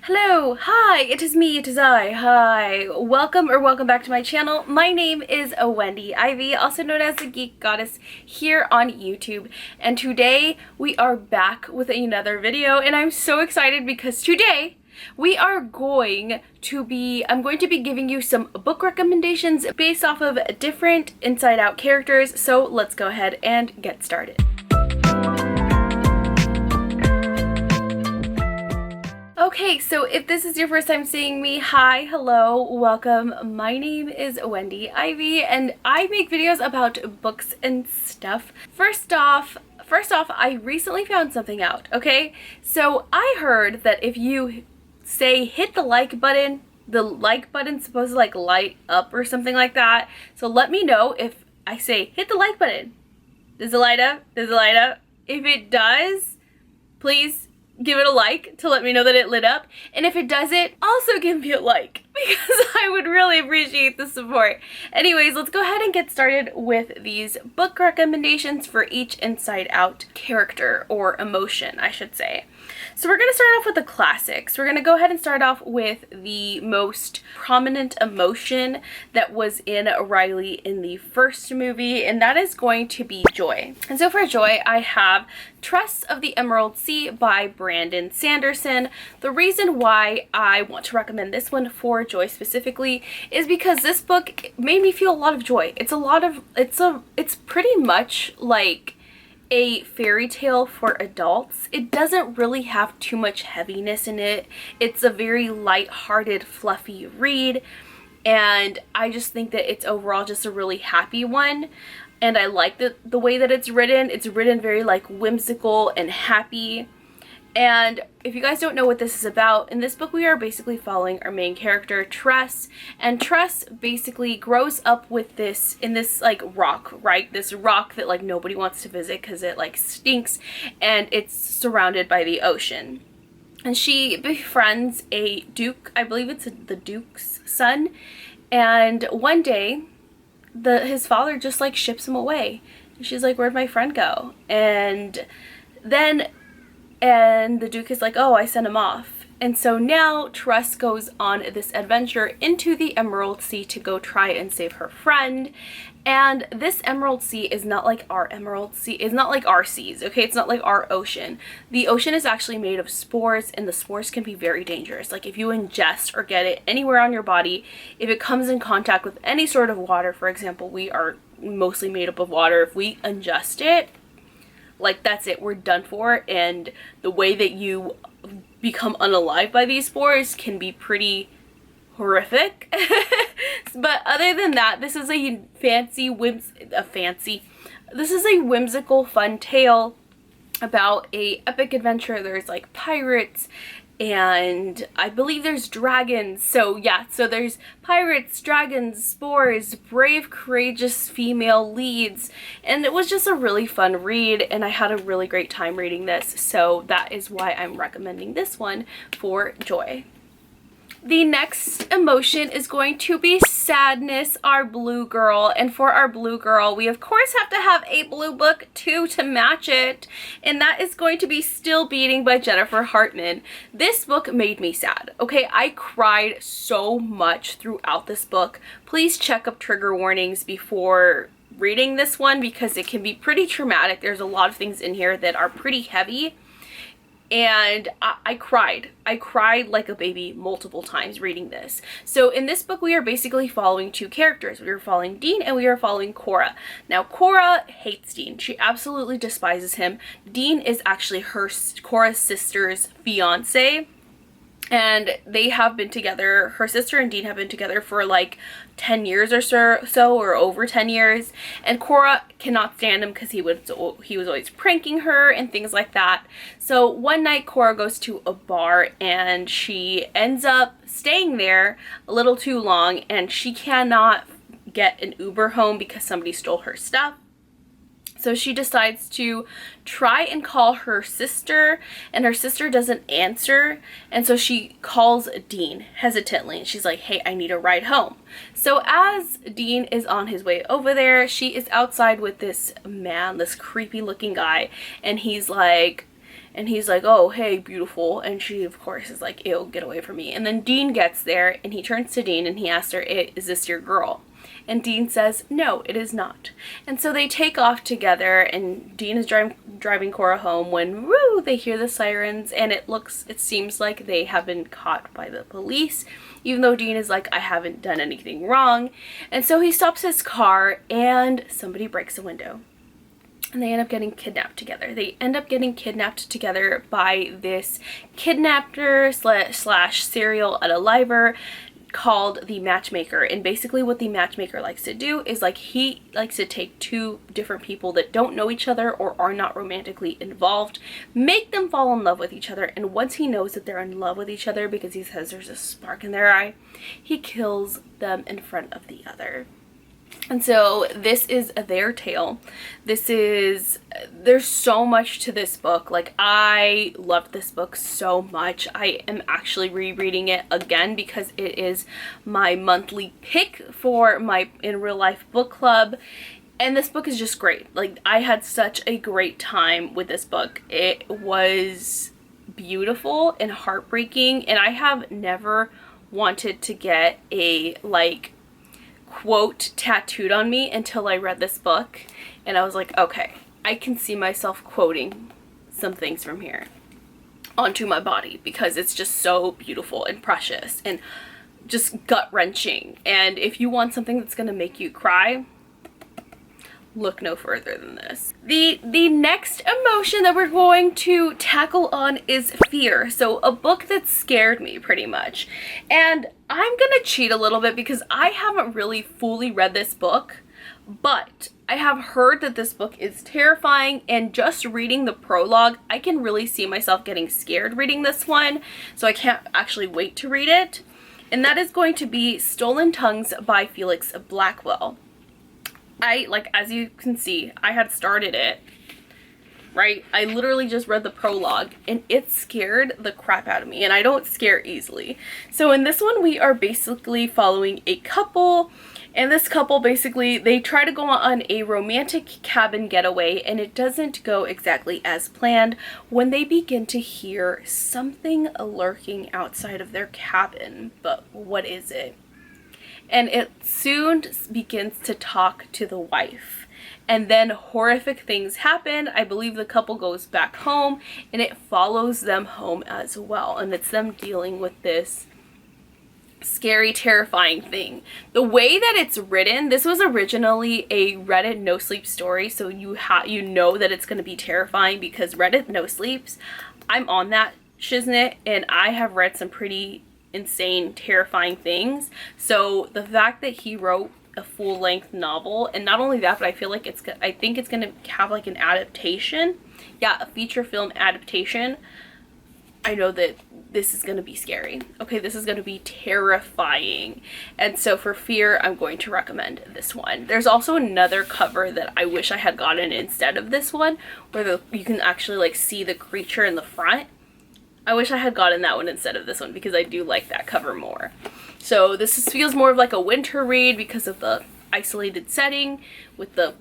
Hello, hi, it is me, it is I, hi. Welcome back to my channel. My name is Wendy Ivy, also known as the Geek Goddess here on YouTube. And today we are back with another video and I'm so excited because today I'm going to be giving you some book recommendations based off of different Inside Out characters. So let's go ahead and get started. Okay, so if this is your first time seeing me, hi, hello, welcome. My name is Wendy Ivy and I make videos about books and stuff. First off, I recently found something out, okay? So I heard that if you say hit the like button's supposed to like light up or something like that. So let me know if I say hit the like button. Does it light up? Does it light up? If it does, please give it a like to let me know that it lit up. And if it doesn't, also give me a like because I would really appreciate the support. Anyways, let's go ahead and get started with these book recommendations for each Inside Out character or emotion, I should say. So we're going to start off with the classics. We're going to go ahead and start off with the most prominent emotion that was in Riley in the first movie, and that is going to be joy. And so for joy, I have Trust of the Emerald Sea by Brandon Sanderson. The reason why I want to recommend this one for joy specifically is because this book made me feel a lot of joy. It's pretty much like a fairy tale for adults. It doesn't really have too much heaviness in it. It's a very light-hearted, fluffy read, and I just think that it's overall just a really happy one. And I like the way that it's written. It's written very like whimsical and happy. And if you guys don't know what this is about, in this book we are basically following our main character, Tress. And Tress basically grows up with this like rock, right? This rock that like nobody wants to visit because it like stinks and it's surrounded by the ocean. And she befriends a duke, I believe it's the duke's son. And one day, his father just like ships him away. And she's like, where'd my friend go? And the Duke is like, oh, I sent him off. And so now Tress goes on this adventure into the Emerald Sea to go try and save her friend. And this Emerald Sea is not like our Emerald Sea. It's not like our seas, okay? It's not like our ocean. The ocean is actually made of spores, and the spores can be very dangerous. Like if you ingest or get it anywhere on your body, if it comes in contact with any sort of water, for example, we are mostly made up of water. If we ingest it, like that's it, we're done for. And the way that you become unalive by these spores can be pretty horrific. But other than that, this is a whimsical fun tale about a epic adventure. There's like pirates and I believe there's dragons. So yeah, so there's pirates, dragons, spores, brave, courageous female leads. And it was just a really fun read and I had a really great time reading this. So that is why I'm recommending this one for joy. The next emotion is going to be sadness, our blue girl. And for our blue girl, we of course have to have a blue book too to match it. And that is going to be Still Beating by Jennifer Hartman. This book made me sad. Okay, I cried so much throughout this book. Please check up trigger warnings before reading this one because it can be pretty traumatic. There's a lot of things in here that are pretty heavy. And I cried. I cried like a baby multiple times reading this. So in this book, we are basically following two characters. We are following Dean and we are following Cora. Now, Cora hates Dean. She absolutely despises him. Dean is actually Cora's sister's fiance. And they have been together, her sister and Dean have been together for like 10 years or so, or over 10 years. And Cora cannot stand him because he was always pranking her and things like that. So one night Cora goes to a bar and she ends up staying there a little too long and she cannot get an Uber home because somebody stole her stuff. So she decides to try and call her sister, and her sister doesn't answer, and so she calls Dean hesitantly, and she's like, hey, I need a ride home. So as Dean is on his way over there, she is outside with this man, this creepy looking guy, and he's like, And he's like, oh, hey, beautiful. And she, of course, is like, ew, get away from me. And then Dean gets there, and he turns to Dean, and he asks her, is this your girl? And Dean says, no, it is not. And so they take off together, and Dean is driving Cora home when, woo, they hear the sirens, and it seems like they have been caught by the police, even though Dean is like, I haven't done anything wrong. And so he stops his car, and somebody breaks a window. And they end up getting kidnapped together. They end up getting kidnapped together by this kidnapper slash serial unaliver called the Matchmaker. And basically what the Matchmaker likes to do is, like, he likes to take two different people that don't know each other or are not romantically involved, make them fall in love with each other, and once he knows that they're in love with each other because he says there's a spark in their eye, he kills them in front of the other. And so this is their tale. There's so much to this book. Like, I loved this book so much. I am actually rereading it again because it is my monthly pick for my in real life book club. And this book is just great. Like, I had such a great time with this book. It was beautiful and heartbreaking, and I have never wanted to get a, like, quote tattooed on me until I read this book, and I was like, okay, I can see myself quoting some things from here onto my body because it's just so beautiful and precious and just gut-wrenching. And if you want something that's gonna make you cry, look no further than this. The next emotion that we're going to tackle on is fear. So a book that scared me pretty much. And I'm gonna cheat a little bit because I haven't really fully read this book, but I have heard that this book is terrifying, and just reading the prologue, I can really see myself getting scared reading this one, so I can't actually wait to read it. And that is going to be Stolen Tongues by Felix Blackwell. As you can see, I had started it, right? I literally just read the prologue, and it scared the crap out of me, and I don't scare easily. So in this one, we are basically following a couple, and this couple basically, they try to go on a romantic cabin getaway, and it doesn't go exactly as planned when they begin to hear something lurking outside of their cabin. But what is it? And it soon begins to talk to the wife. And then horrific things happen. I believe the couple goes back home, and it follows them home as well. And it's them dealing with this scary, terrifying thing. The way that it's written, this was originally a Reddit no sleep story, so you know that it's going to be terrifying because Reddit no sleeps. I'm on that shiznit, and I have read some pretty insane, terrifying things. So the fact that he wrote a full-length novel, and not only that, but I think it's gonna have like an adaptation, a feature film adaptation. I know that this is gonna be scary. Okay, this is gonna be terrifying. And so for fear, I'm going to recommend this one. There's also another cover that I wish I had gotten instead of this one, where you can actually like see the creature in the front. I wish I had gotten that one instead of this one because I do like that cover more. So this feels more of like a winter read because of the isolated setting with the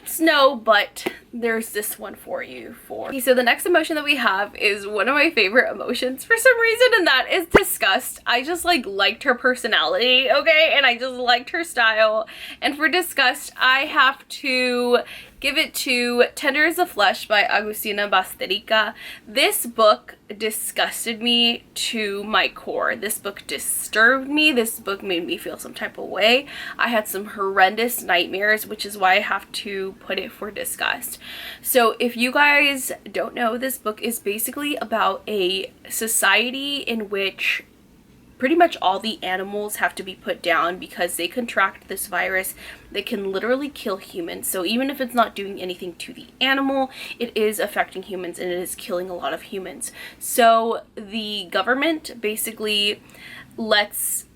snow, but there's this one for you. Okay, so the next emotion that we have is one of my favorite emotions for some reason, and that is Disgust. I just liked her personality, okay, and I just liked her style. And for Disgust, I have to give it to Tender as a Flesh by Agustina Basterica. This book disgusted me to my core. This book disturbed me. This book made me feel some type of way. I had some horrendous nightmares, which is why I have to put it for Disgust. So if you guys don't know, this book is basically about a society in which pretty much all the animals have to be put down because they contract this virus that can literally kill humans. So even if it's not doing anything to the animal, it is affecting humans, and it is killing a lot of humans. So the government basically has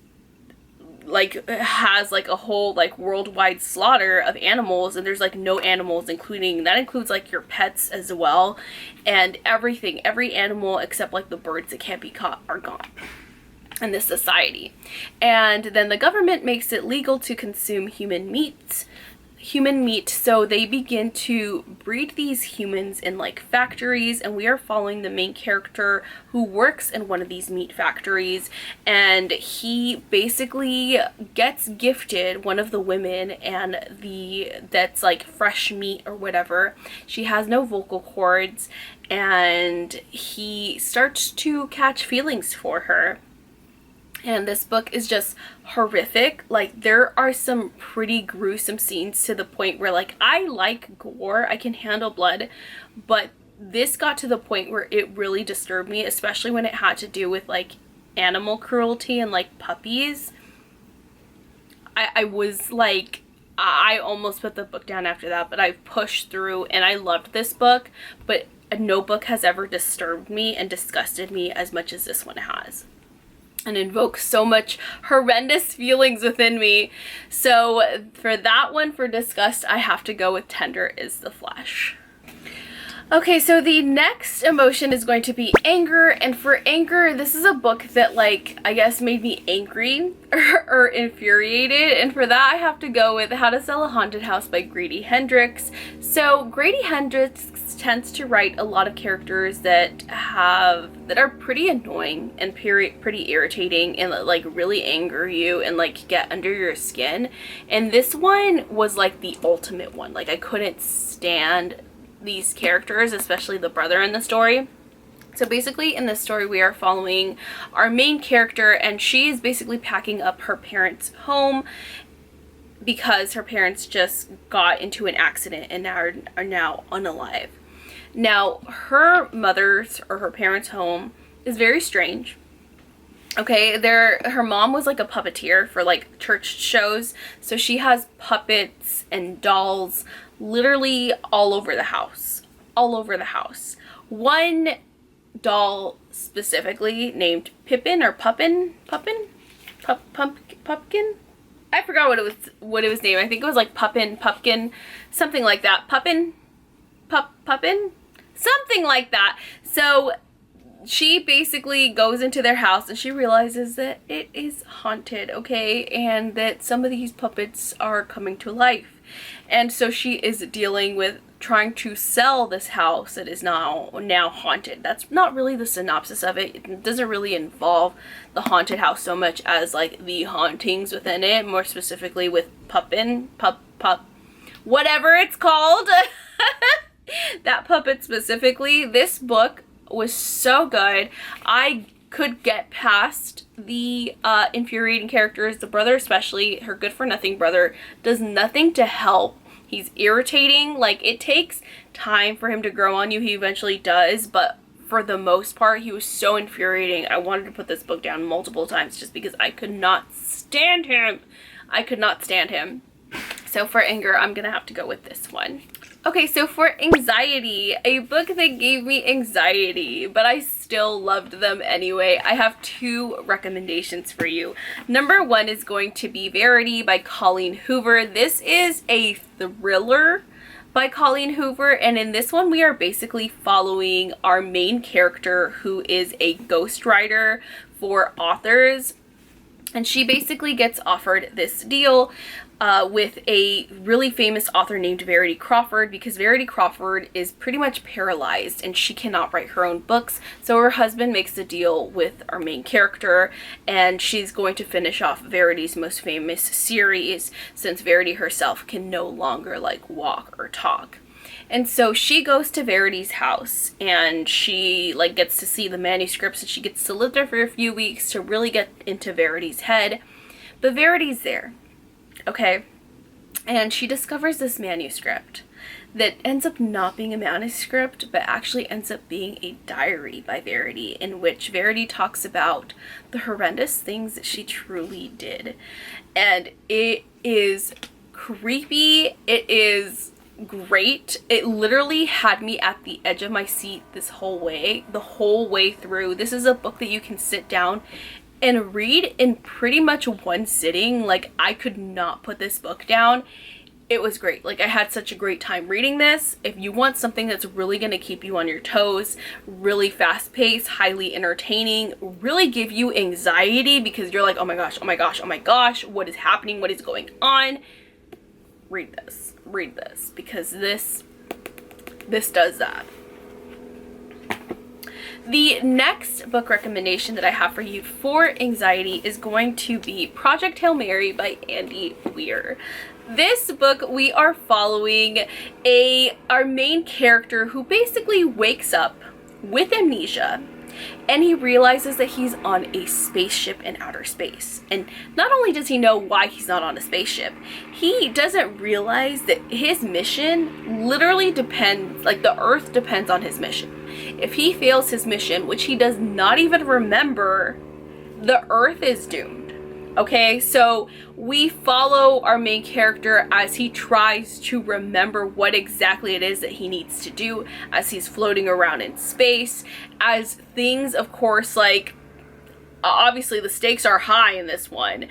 a whole worldwide slaughter of animals, and there's no animals, that includes your pets as well, and everything, every animal except the birds that can't be caught are gone in this society. And then the government makes it legal to consume human meat, human meat. So they begin to breed these humans in like factories, and we are following the main character who works in one of these meat factories, and he basically gets gifted one of the women, and that's like fresh meat or whatever. She has no vocal cords, and he starts to catch feelings for her. And this book is just horrific. Like, there are some pretty gruesome scenes to the point where, like, I like gore, I can handle blood, but this got to the point where it really disturbed me, especially when it had to do with, like, animal cruelty and, like, puppies. I was, like, I almost put the book down after that, but I pushed through, and I loved this book, but no book has ever disturbed me and disgusted me as much as this one has, and invokes so much horrendous feelings within me. So for that one, for disgust, I have to go with Tender is the Flesh. Okay, so the next emotion is going to be anger, and for anger, this is a book that, like, I guess made me angry or infuriated, and for that I have to go with How to Sell a Haunted House by Grady Hendrix. So Grady Hendrix tends to write a lot of characters that are pretty annoying and pretty irritating and like really anger you and like get under your skin, and this one was like the ultimate one. Like, I couldn't stand these characters, especially the brother in the story. So basically in this story we are following our main character, and she is basically packing up her parents' home because her parents just got into an accident and are now unalive. Now, her mother's or her parents' home is very strange. Okay, her mom was like a puppeteer for like church shows, so she has puppets and dolls literally all over the house. All over the house. One doll specifically named Pippin or Pumpkin? I forgot what it was named. I think it was like Pumpkin, something like that. Puppin? Something like that. So she basically goes into their house and she realizes that it is haunted, okay, and that some of these puppets are coming to life. And so she is dealing with trying to sell this house that is now haunted. That's not really the synopsis of it. It doesn't really involve the haunted house so much as like the hauntings within it, more specifically with whatever it's called. That puppet specifically. This book was so good. I could get past the infuriating characters. The brother especially, her good-for-nothing brother, does nothing to help. He's irritating. Like, it takes time for him to grow on you. He eventually does, but for the most part, he was so infuriating. I wanted to put this book down multiple times just because I could not stand him. I could not stand him. So for anger, I'm gonna have to go with this one. Okay, so for anxiety, a book that gave me anxiety, but I still loved them anyway, I have two recommendations for you. Number one is going to be Verity by Colleen Hoover. This is a thriller by Colleen Hoover, and in this one we are basically following our main character, who is a ghostwriter for authors, and she basically gets offered this deal with a really famous author named Verity Crawford, because Verity Crawford is pretty much paralyzed and she cannot write her own books. So her husband makes a deal with our main character, and she's going to finish off Verity's most famous series, since Verity herself can no longer like walk or talk. And so she goes to Verity's house, and she like gets to see the manuscripts, and she gets to live there for a few weeks to really get into Verity's head. But Verity's there. Okay, and she discovers this manuscript that ends up not being a manuscript, but actually ends up being a diary by Verity, in which Verity talks about the horrendous things that she truly did. And it is creepy. It is great. It literally had me at the edge of my seat the whole way through. This is a book that you can sit down and read in pretty much one sitting. Like, I could not put this book down. It was great. Like, I had such a great time reading this. If you want something that's really going to keep you on your toes, really fast-paced, highly entertaining, really give you anxiety because you're like, oh my gosh, oh my gosh, oh my gosh, what is happening, what is going on, read this. read this, because this does that. The next book recommendation that I have for you for anxiety is going to be Project Hail Mary by Andy Weir. This book, we are following our main character who basically wakes up with amnesia, and he realizes that he's on a spaceship in outer space. And not only does he know why he's not on a spaceship, he doesn't realize that his mission literally depends, like the Earth depends on his mission. If he fails his mission, which he does not even remember, the Earth is doomed. Okay, so we follow our main character as he tries to remember what exactly it is that he needs to do as he's floating around in space, as things, of course, like, obviously the stakes are high in this one.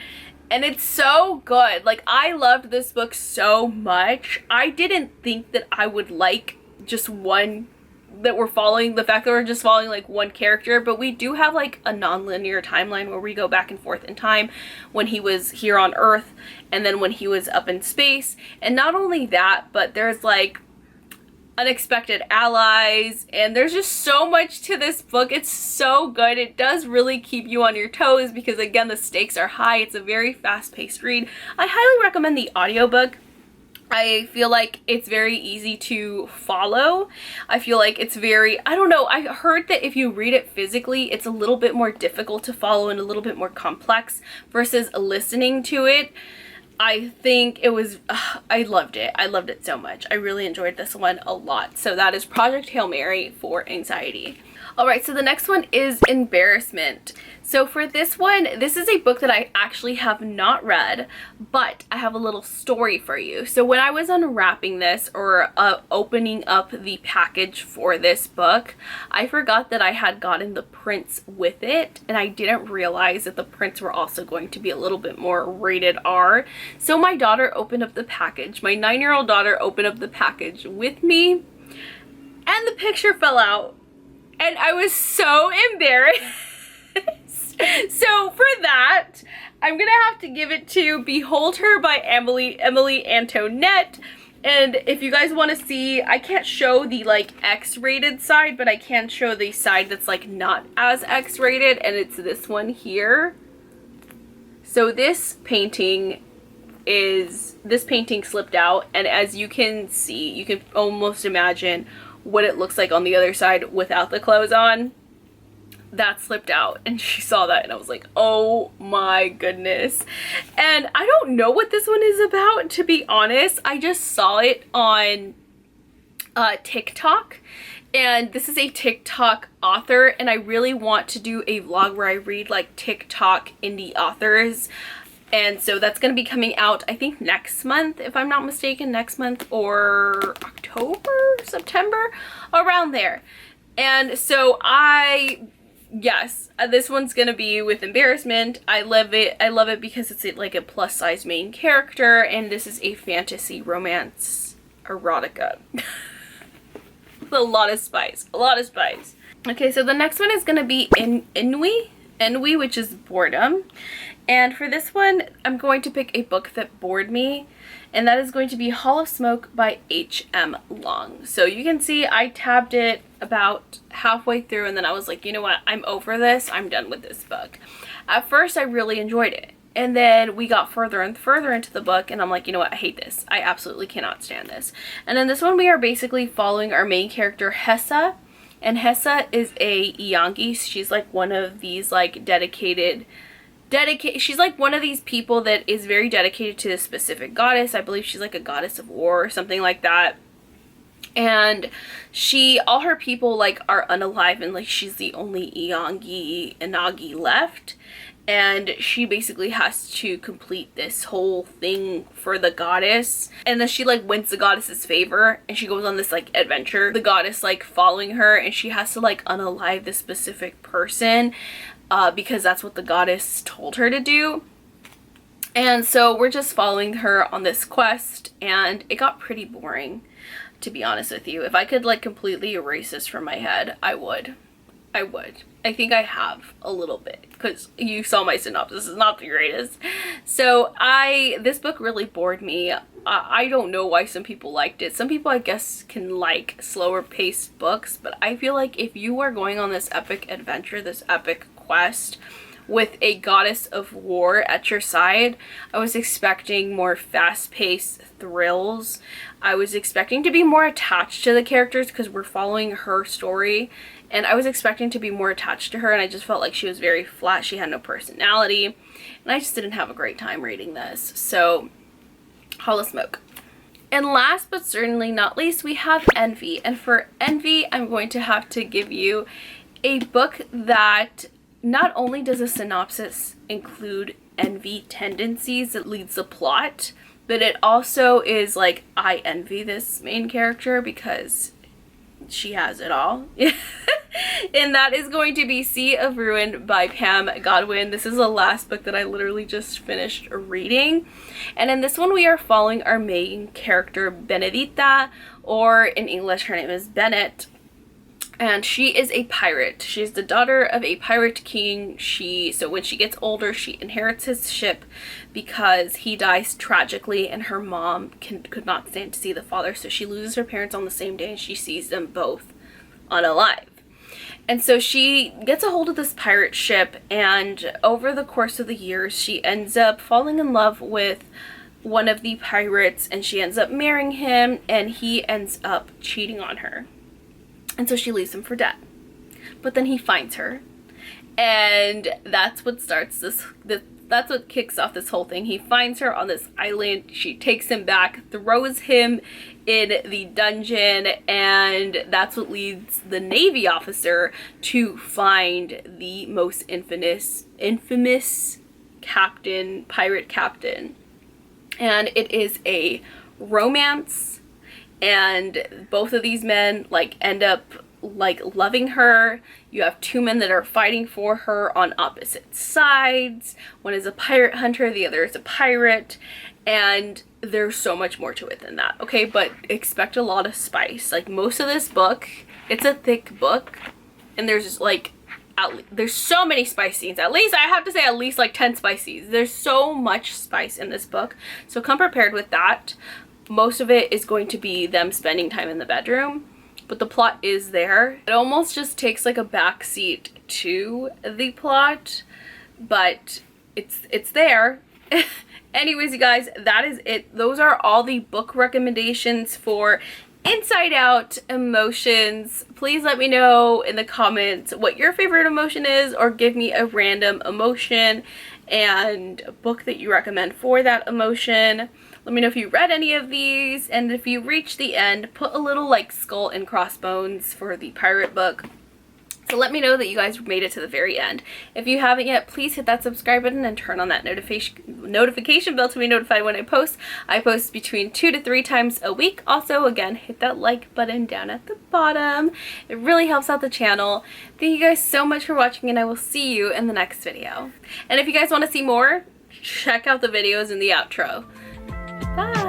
And it's so good. Like, I loved this book so much. I didn't think that I would like just one, that we're following, the fact that we're just following like one character, but we do have like a non-linear timeline where we go back and forth in time, when he was here on Earth and then when he was up in space. And not only that, but there's like unexpected allies, and there's just so much to this book. It's so good. It does really keep you on your toes because, again, the stakes are high. It's a very fast-paced read. I highly recommend the audiobook. I feel like it's very easy to follow. I feel like it's very, I don't know, I heard that if you read it physically, it's a little bit more difficult to follow and a little bit more complex versus listening to it. I think it was, I loved it. I loved it so much. I really enjoyed this one a lot. So that is Project Hail Mary for anxiety. All right, so the next one is Embarrassment. So for this one, this is a book that I actually have not read, but I have a little story for you. So when I was unwrapping this, or opening up the package for this book, I forgot that I had gotten the prints with it, and I didn't realize that the prints were also going to be a little bit more rated R. So my daughter opened up the package. My 9-year-old daughter opened up the package with me, and the picture fell out. And I was so embarrassed. So for that, I'm gonna have to give it to Behold Her by Emily Antoinette. And if you guys want to see, I can't show the like X-rated side, but I can show the side that's like not as X-rated, and it's this one here. So this painting slipped out, and as you can see, you can almost imagine what it looks like on the other side without the clothes on. That slipped out, and she saw that, and I was like, oh my goodness. And I don't know what this one is about, to be honest. I just saw it on TikTok, and this is a TikTok author, and I really want to do a vlog where I read like TikTok indie authors. And so that's going to be coming out, I think, next month, if I'm not mistaken, next month, or October, September, around there. And so yes, this one's going to be with Embarrassment. I love it because it's like a plus size main character, and this is a fantasy romance erotica. A lot of spice, Okay, so the next one is going to be Ennui, which is boredom. And for this one, I'm going to pick a book that bored me, and that is going to be Hall of Smoke by H.M. Long. So you can see I tabbed it about halfway through, and then I was like, you know what, I'm over this, I'm done with this book. At first, I really enjoyed it, and then we got further and further into the book, and I'm like, you know what, I hate this. I absolutely cannot stand this. And in this one, we are basically following our main character, Hessa, and Hessa is a Iyangi. She's like one of these like she's like one of these people that is very dedicated to this specific goddess. I believe she's like a goddess of war or something like that. And all her people like are unalive, and like she's the only Inagi left. And she basically has to complete this whole thing for the goddess. And then she like wins the goddess's favor, and she goes on this like adventure. The goddess like following her, and she has to like unalive this specific person. Because that's what the goddess told her to do. And so we're just following her on this quest, and it got pretty boring, to be honest with you. If I could like completely erase this from my head, I would. I think I have a little bit, because you saw my synopsis. It's not the greatest. So this book really bored me. I don't know why some people liked it. Some people, I guess, can like slower paced books, but I feel like if you are going on this epic adventure, this epic quest with a goddess of war at your side, I was expecting more fast-paced thrills. I was expecting to be more attached to the characters because we're following her story, and I was expecting to be more attached to her, and I just felt like she was very flat. She had no personality, and I just didn't have a great time reading this. So, holla smoke. And last but certainly not least, we have Envy. And for Envy, I'm going to have to give you a book that not only does a synopsis include envy tendencies that leads the plot, but it also is like, I envy this main character because she has it all. And that is going to be Sea of Ruin by Pam Godwin. This is the last book that I literally just finished reading. And in this one, we are following our main character, Benedita, or in English, her name is Bennett. And she is a pirate. She's the daughter of a pirate king. So when she gets older, she inherits his ship because he dies tragically and her mom could not stand to see the father. So she loses her parents on the same day and she sees them both unalive. And so she gets a hold of this pirate ship, and over the course of the years, she ends up falling in love with one of the pirates, and she ends up marrying him, and he ends up cheating on her. And so she leaves him for dead. But then he finds her. And that's what starts that's what kicks off this whole thing. He finds her on this island. She takes him back, throws him in the dungeon, and that's what leads the Navy officer to find the most infamous captain, pirate captain. And it is a romance. And both of these men like end up like loving her. You have two men that are fighting for her on opposite sides. One is a pirate hunter, the other is a pirate, and there's so much more to it than that, okay? But expect a lot of spice. Like, most of this book, it's a thick book, and there's like there's so many spice scenes. At least I have to say at least like 10 spice scenes. There's so much spice in this book, so come prepared with that. Most of it is going to be them spending time in the bedroom, but the plot is there. It almost just takes like a backseat to the plot, but it's there. Anyways, you guys, that is it. Those are all the book recommendations for Inside Out Emotions. Please let me know in the comments what your favorite emotion is, or give me a random emotion and a book that you recommend for that emotion. Let me know if you read any of these, and if you reach the end, put a little like skull and crossbones for the pirate book. So let me know that you guys made it to the very end. If you haven't yet, please hit that subscribe button and turn on that notification bell to be notified when I post. I post between 2 to 3 times a week. Also, again, hit that like button down at the bottom. It really helps out the channel. Thank you guys so much for watching, and I will see you in the next video. And if you guys want to see more, check out the videos in the outro. Bye!